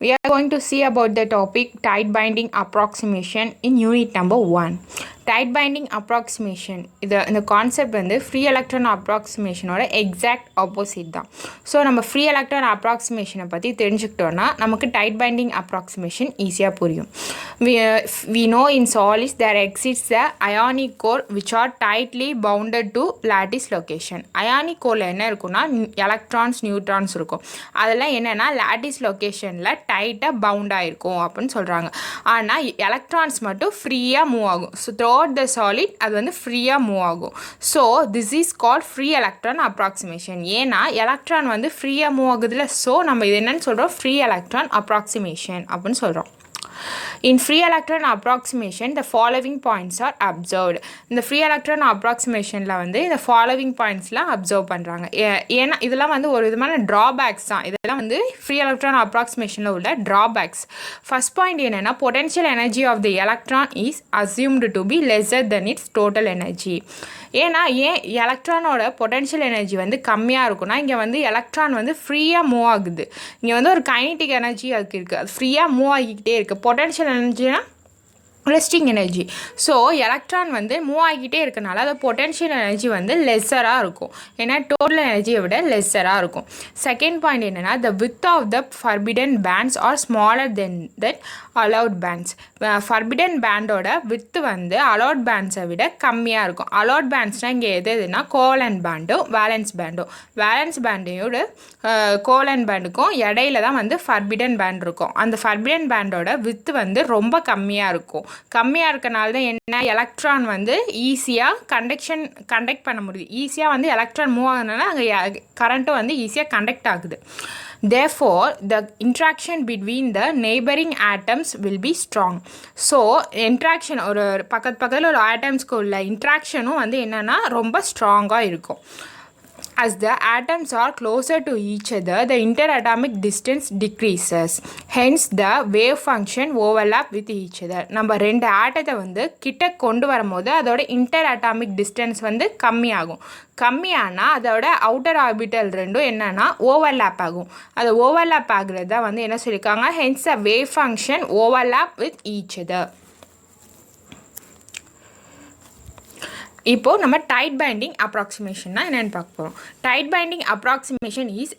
We are going to see about the topic tight binding approximation in unit number 1. Tight binding approximation இந்த concept வந்து free electron அப்ராக்சிமேஷனோட exact opposite தான். So நம்ம free electron அப்ராக்சிமேஷனை பற்றி தெரிஞ்சுக்கிட்டோன்னா நமக்கு tight binding approximation ஈஸியாக புரியும். We know in solids there exists the ionic core which are tightly bounded to lattice location. Ionic coreல என்ன இருக்குன்னா எலக்ட்ரான்ஸ் நியூட்ரான்ஸ் இருக்கும். அதெல்லாம் என்னென்னா lattice locationல டைட்டாக பவுண்டாக இருக்கும் அப்படின்னு சொல்கிறாங்க. ஆனால் எலக்ட்ரான்ஸ் மட்டும் ஃப்ரீயாக மூவ் ஆகும். ஸோ throughout the solid அது வந்து ஃப்ரீயாக மூவ் ஆகும். So this is called free electron approximation. ஏன்னா எலக்ட்ரான் வந்து ஃப்ரீயாக மூவ் ஆகுதுல, ஸோ நம்ம இது என்னென்னு சொல்கிறோம், ஃப்ரீ எலக்ட்ரான் அப்ராக்சிமேஷன் அப்படின்னு சொல்கிறோம். In free electron approximation, the following points are observed. இந்த free electron approximationல வந்து இந்த following pointsலாம் observe பண்ணுறாங்க. ஏன்னா இதெல்லாம் வந்து ஒரு விதமான drawbacks தான். இதெல்லாம் வந்து free electron approximationல உள்ள drawbacks. First point என்னன்னா potential energy of the electron is assumed to be lesser than its total energy. ஏன்னா எலக்ட்ரானோட பொட்டென்ஷியல் எனர்ஜி வந்து கம்மியாக இருக்குன்னா இங்கே வந்து எலக்ட்ரான் வந்து ஃப்ரீயாக மூவ் ஆகுது. இங்கே வந்து ஒரு கைனடிக் எனர்ஜி அதுக்கு இருக்குது, அது ஃப்ரீயாக மூவ் ஆகிக்கிட்டே இருக்குது. பொட்டென்ஷியல் எனர்ஜினா ரெஸ்டிங் எனர்ஜி. ஸோ எலக்ட்ரான் வந்து மூவ் ஆகிக்கிட்டே இருக்கனால அது பொட்டென்ஷியல் எனர்ஜி வந்து லெஸ்ஸராக இருக்கும், ஏன்னா டோட்டல் எனர்ஜியை விட லெஸ்ஸராக இருக்கும். செகண்ட் பாயிண்ட் என்னென்னா the width of the forbidden bands are smaller than that allowed bands. forbidden bandோட width வந்து allowed bandsஸை விட கம்மியாக இருக்கும். allowed bandsனால் இங்கே எதுனா கோவலன்ட் பேண்டும் வேலன்ஸ் பேண்டும். வேலன்ஸ் பேண்டையோட கோவலன்ட் பேண்டுக்கும் இடையில தான் வந்து forbidden band இருக்கும். அந்த forbidden bandோட width வந்து ரொம்ப கம்மியாக இருக்கும். கம்மியாக இருக்கனால தான் என்ன, எலக்ட்ரான் வந்து ஈஸியாக கண்டக்ட் பண்ண முடியுது. ஈஸியாக வந்து எலக்ட்ரான் மூவ் ஆகுதுனால அங்கே கரண்ட்டும் வந்து ஈஸியாக கண்டக்ட் ஆகுது. Therefore, the interaction between the neighboring atoms will be strong. So, interaction ஒரு பக்கத்தில் ஒரு ஆட்டம்ஸ்க்கு உள்ள இன்ட்ராக்ஷனும் வந்து என்னென்னா ரொம்ப ஸ்ட்ராங்காக இருக்கும். As the atoms are closer to each other, the interatomic distance decreases. Hence, the wave function overlap with each other. நம்ம ரெண்டு ஆட்டத்தை வந்து கிட்ட கொண்டு வரும்போது அதோட interatomic distance வந்து கம்மியாகும். கம்மியானால் அதோட அவுட்டர் ஆர்பிட்டல் ரெண்டும் என்னன்னா ஓவர்லேப் ஆகும். அது ஓவர்லேப் ஆகுறது தான் வந்து என்ன சொல்லியிருக்காங்க, hence the wave function overlap with each other. இப்போது நம்ம டைட் பைண்டிங் அப்ராக்சிமேஷன்னா என்னென்னு பார்க்க போகிறோம். Tight binding approximation is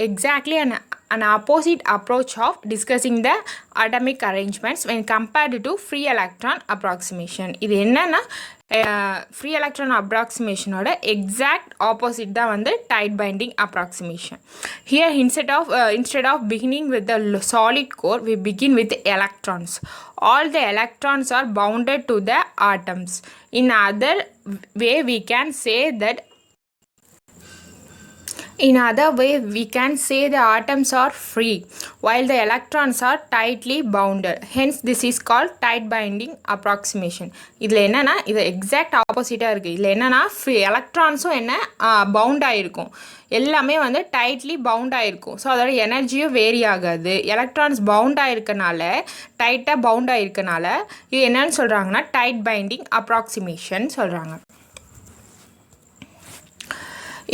exactly an opposite approach of discussing the atomic arrangements when compared to free electron approximation. இது என்னன்னா ஃப்ரீ எலக்ட்ரான் அப்ராக்சிமேஷனோட exact opposite தான் வந்து tight binding approximation. Here instead of beginning with the solid core, we begin with electrons. All the electrons are bounded to the atoms. In other way we can say the atoms are free while the electrons are tightly bounded. Hence this is called tight binding approximation. இதில் என்னென்னா இது exact ஆப்போசிட்டாக இருக்குது. இதில் என்னென்னா எலக்ட்ரான்ஸும் என்ன bound ஆகிருக்கும், எல்லாமே வந்து டைட்லி பவுண்ட் ஆகிருக்கும். ஸோ அதோட எனர்ஜியும் வேரி ஆகாது. எலக்ட்ரான்ஸ் பவுண்ட் ஆகிருக்கனால, டைட்டாக பவுண்ட் ஆகிருக்கனால இது என்னன்னு சொல்கிறாங்கன்னா டைட் பைண்டிங் அப்ராக்சிமேஷன் சொல்கிறாங்க.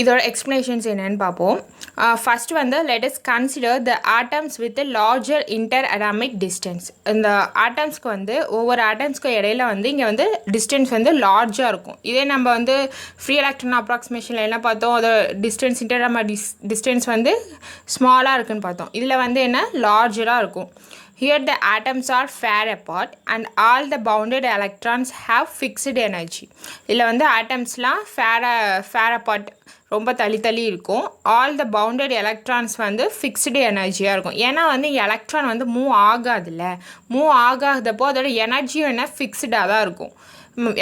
இதோட எக்ஸ்ப்ளனேஷன்ஸ் என்னென்னு பார்ப்போம். ஃபஸ்ட் வந்து let us consider the atoms with a larger interatomic distance. இந்த ஆட்டம்ஸ்க்கு வந்து ஒவ்வொரு ஆட்டம்ஸ்க்கு இடையில வந்து இங்கே வந்து டிஸ்டன்ஸ் வந்து லார்ஜாக இருக்கும். இதே நம்ம வந்து ஃப்ரீ எலக்ட்ரான் அப்ராக்சிமேஷனில் என்ன பார்த்தோம், அதோட டிஸ்டன்ஸ் interatomic டிஸ்டன்ஸ் வந்து ஸ்மாலாக இருக்குன்னு பார்த்தோம். இதில் வந்து என்ன லார்ஜராக இருக்கும். Here the atoms are far apart and all the bounded electrons have fixed energy. இதில் வந்து ஆட்டம்ஸ்லாம் ஃபேர் அப்பார்ட் ரொம்ப தள்ளி இருக்கும். ஆல் த பவுண்டட் எலக்ட்ரான்ஸ் வந்து ஃபிக்ஸ்டு எனர்ஜியாக இருக்கும். ஏன்னா வந்து எலக்ட்ரான் வந்து மூவ் ஆகாதுல்ல, மூவ் ஆகாதப்போ அதோட எனர்ஜியும் என்ன ஃபிக்ஸ்டாக தான் இருக்கும்.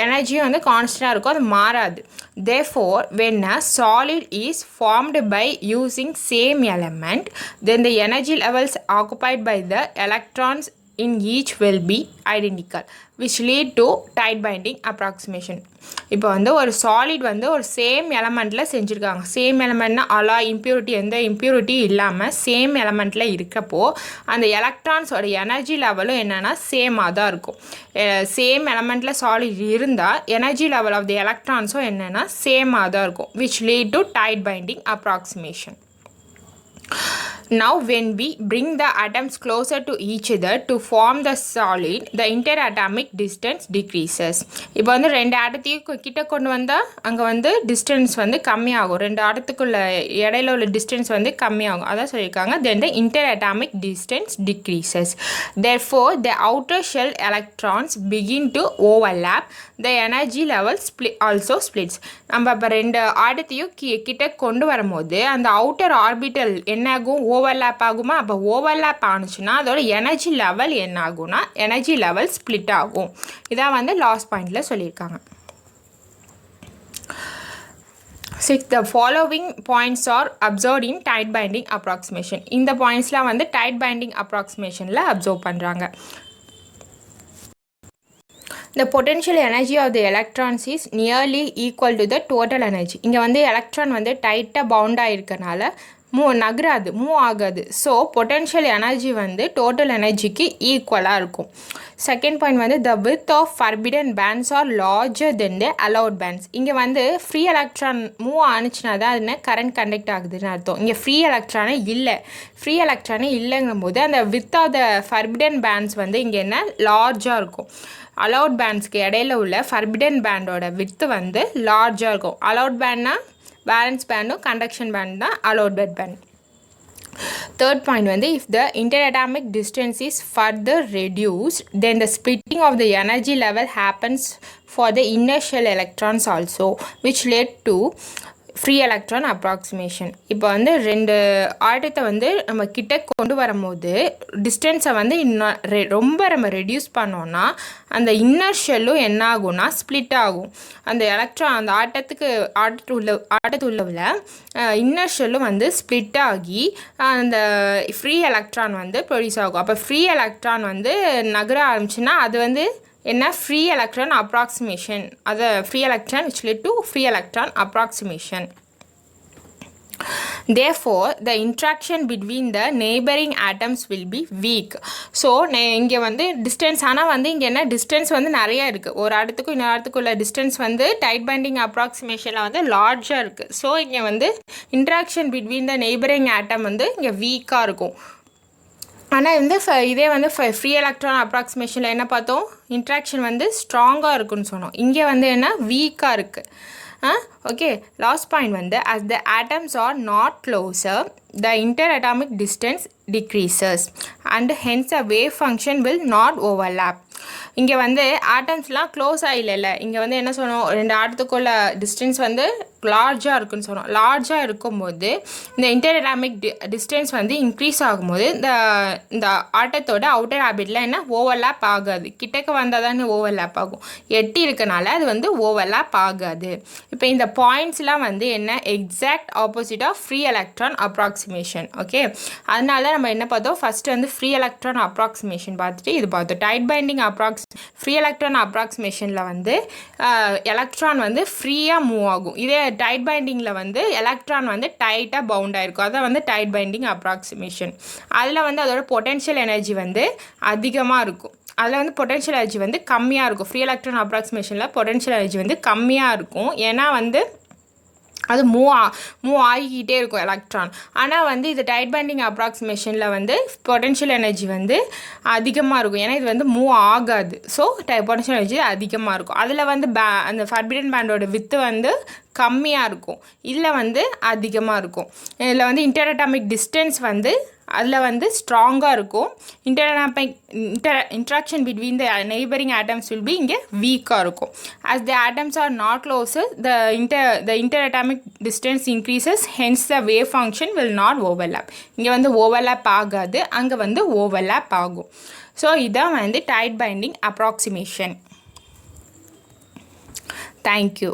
எனர்ஜியும் வந்து கான்ஸ்டண்ட்டாக இருக்கும், அது மாறாது. Therefore, when a solid is formed by using same element, then the energy levels occupied by the electrons in each will be identical, which lead to tight binding approximation. இப்போ வந்து ஒரு சாலிட் வந்து ஒரு சேம் எலமெண்ட்டில் செஞ்சுருக்காங்க. Same எலமெண்ட்னா impurity, எந்த impurity இல்லாமல் same எலமெண்ட்டில் இருக்கப்போ அந்த எலக்ட்ரான்ஸோட எனர்ஜி லெவலும் என்னென்னா சேமாக தான் இருக்கும். சேம் எலமெண்ட்டில் சாலிட் இருந்தால் எனர்ஜி லெவல் ஆஃப் தி எலக்ட்ரான்ஸும் என்னென்னா சேமாக தான் இருக்கும், which lead to tight binding approximation. Now when we bring the atoms closer to each other to form the solid, the interatomic distance decreases. இப்போ வந்து ரெண்டு ஆட்டத்தையும் கிட்ட கொண்டு வந்தால் அங்கே வந்து டிஸ்டன்ஸ் வந்து கம்மியாகும், ரெண்டு ஆட்டத்துக்குள்ள இடையில உள்ள டிஸ்டன்ஸ் வந்து கம்மியாகும், அதான் சொல்லியிருக்காங்க. Then the interatomic distance decreases. Therefore the outer shell electrons begin to overlap. The energy level also splits. நம்ம இப்போ ரெண்டு ஆட்டத்தையும் கிட்ட கொண்டு வரும்போது அந்த அவுட்டர் ஆர்பிட்டல் என்னாகும், ஓவர்லேப் ஆகுமா? அப்போ ஓவர்லேப் ஆனிச்சுன்னா அதோட எனர்ஜி லெவல் என்ன ஆகும்னா எனர்ஜி லெவல் ஸ்ப்ளிட் ஆகும். இதான் வந்து லாஸ்ட் பாயிண்டில் சொல்லியிருக்காங்க. 6. The following points are observed in tight binding approximation. இந்த பாயிண்ட்ஸ்லாம் வந்து டைட் பைண்டிங் அப்ராக்சிமேஷனில் அப்சர்வ் பண்ணுறாங்க. The potential energy of the electrons is nearly equal to the total energy. இங்கே வந்து எலக்ட்ரான் வந்து டைட்டாக பவுண்டாக இருக்கனால நகராது, மூவ் ஆகாது. ஸோ பொட்டென்ஷியல் எனர்ஜி வந்து டோட்டல் எனர்ஜிக்கு ஈக்குவலாக இருக்கும். செகண்ட் பாயிண்ட் வந்து the width of forbidden bands are larger than the allowed bands. இங்கே வந்து ஃப்ரீ எலக்ட்ரான் மூவ் ஆனிச்சுனா தான் அது கரண்ட் கண்டக்ட் ஆகுதுன்னு அர்த்தம். இங்கே ஃப்ரீ எலக்ட்ரானே இல்லைங்கும் போது அந்த width of the forbidden bands வந்து இங்கே என்ன லார்ஜாக இருக்கும். அலவுட் பேண்ட்ஸ்க்கு இடையில உள்ள ஃபர்பிடன் பேண்டோட வித்து வந்து லார்ஜாக இருக்கும். அலவுட் பேண்ட்னா வேலன்ஸ் பேண்டும் கண்டக்ஷன் பேண்ட் தான் அலவுட் பேண்ட். Third point வந்து if the interatomic distance is further reduced, then the splitting of the energy level happens for the inner shell electrons also, which led to free electron approximation. இப்போ வந்து ரெண்டு ஆட்டத்தை வந்து நம்ம கிட்ட கொண்டு வரும்போது டிஸ்டன்ஸை வந்து ரொம்ப நம்ம ரெடியூஸ் பண்ணோன்னா அந்த இன்னர் ஷெல்லும் என்ன ஆகும்னா ஸ்ப்ளிட் ஆகும். அந்த எலக்ட்ரான் அந்த ஆட்டத்துள்ள இன்னர் ஷெல்லும் வந்து ஸ்ப்ளிட் ஆகி அந்த ஃப்ரீ எலக்ட்ரான் வந்து ப்ரொடியூஸ் ஆகும். அப்போ ஃப்ரீ எலக்ட்ரான் வந்து நகர ஆரம்பிச்சுன்னா அது வந்து என்ன ஃப்ரீ எலக்ட்ரான் அப்ராக்சிமேஷன். அது free electron which led to free electron approximation. Therefore the interaction between the neighboring atoms will be weak. So இங்கே வந்து டிஸ்டன்ஸ், ஆனால் வந்து இங்கே என்ன டிஸ்டன்ஸ் வந்து நிறையா இருக்குது. ஒரு இடத்துக்கும் இன்னொரு இடத்துக்குள்ள டிஸ்டன்ஸ் வந்து டைட் பைண்டிங் அப்ராக்சிமேஷனில் வந்து லார்ஜாக இருக்குது. ஸோ இங்கே வந்து இன்ட்ராக்ஷன் பிட்வீன் த நெய்பரிங் ஆட்டம் வந்து இங்கே வீக்காக இருக்கும். ஆனால் வந்து இதே வந்து ஃப்ரீ எலக்ட்ரான் அப்ராக்சிமேஷனில் என்ன பார்த்தோம், இன்ட்ராக்ஷன் வந்து ஸ்ட்ராங்காக இருக்குன்னு சொன்னோம். இங்கே வந்து என்ன வீக்காக இருக்குது. ஓகே, லாஸ்ட் பாயிண்ட் வந்து as the atoms are not closer, the interatomic distance decreases and hence a wave function will not overlap. இங்கே வந்து ஆட்டம்ஸ்லாம் க்ளோஸ் ஆகில்ல, இங்கே வந்து என்ன சொன்னோம், ரெண்டு ஆட்டத்துக்குள்ள டிஸ்டன்ஸ் வந்து லார்ஜாக இருக்குன்னு சொன்னோம். லார்ஜாக இருக்கும்போது இந்த இன்டர்அட்டாமிக் டிஸ்டன்ஸ் வந்து இன்க்ரீஸ் ஆகும்போது இந்த ஆட்டத்தோட அவுட்டர் ஆர்பிட்டில் என்ன ஓவர்லேப் ஆகாது. கிட்டக்க வந்தால் தானே ஓவர்லேப் ஆகும். எட்டி இருக்கனால அது வந்து ஓவர்லேப் ஆகாது. இப்போ இந்த பாயிண்ட்ஸ்லாம் வந்து என்ன exact opposite of free electron approximation. Okay, அதனால நம்ம என்ன பார்த்தோம், ஃபஸ்ட்டு வந்து ஃப்ரீ எலக்ட்ரான் அப்ராக்சிமேஷன் பார்த்துட்டு இது பார்த்தோம். டைட் பைண்டிங் ஃப்ரீ எலக்ட்ரான் அப்ராக்சிமேஷனில் வந்து எலக்ட்ரான் வந்து ஃப்ரீயாக மூவ் ஆகும். இதே டைட் பைண்டிங்கில் வந்து எலக்ட்ரான் வந்து டைட்டாக பவுண்ட் ஆகிருக்கும். அதான் வந்து டைட் பைண்டிங் அப்ராக்சிமேஷன். அதில் வந்து அதோட பொட்டென்ஷியல் எனர்ஜி வந்து அதிகமாக இருக்கும், அதில் வந்து பொட்டென்ஷியல் எனர்ஜி வந்து கம்மியாக இருக்கும். ஃப்ரீ எலக்ட்ரான் அப்ராக்சிமேஷனில் பொட்டென்ஷியல் எனர்ஜி வந்து கம்மியாக இருக்கும். ஏன்னா வந்து அது மூவ் ஆகிக்கிட்டே இருக்கும் எலக்ட்ரான். ஆனால் வந்து இது டைட் பைண்டிங் அப்ராக்சிமேஷனில் வந்து பொட்டென்ஷியல் எனர்ஜி வந்து அதிகமாக இருக்கும். ஏன்னா இது வந்து மூவ் ஆகாது. ஸோ பொட்டென்ஷியல் எனர்ஜி அதிகமாக இருக்கும். அதில் வந்து அந்த ஃபர்பிடன் பேண்டோட வித்து வந்து கம்மியாக இருக்கும், இதில் வந்து அதிகமாக இருக்கும். இதில் வந்து இன்டர்அட்டாமிக் டிஸ்டன்ஸ் வந்து அதில் வந்து ஸ்ட்ராங்காக இருக்கும். Interaction between the neighbouring atoms will be இங்கே வீக்காக இருக்கும். as the atoms are not closer, the interatomic distance increases, hence the wave function will not overlap. இங்கே வந்து ஓவர்லேப் ஆகாது, அங்கே வந்து ஓவர்லேப் ஆகும். ஸோ இதான் வந்து டைட் பைண்டிங் அப்ராக்சிமேஷன். தேங்க்யூ.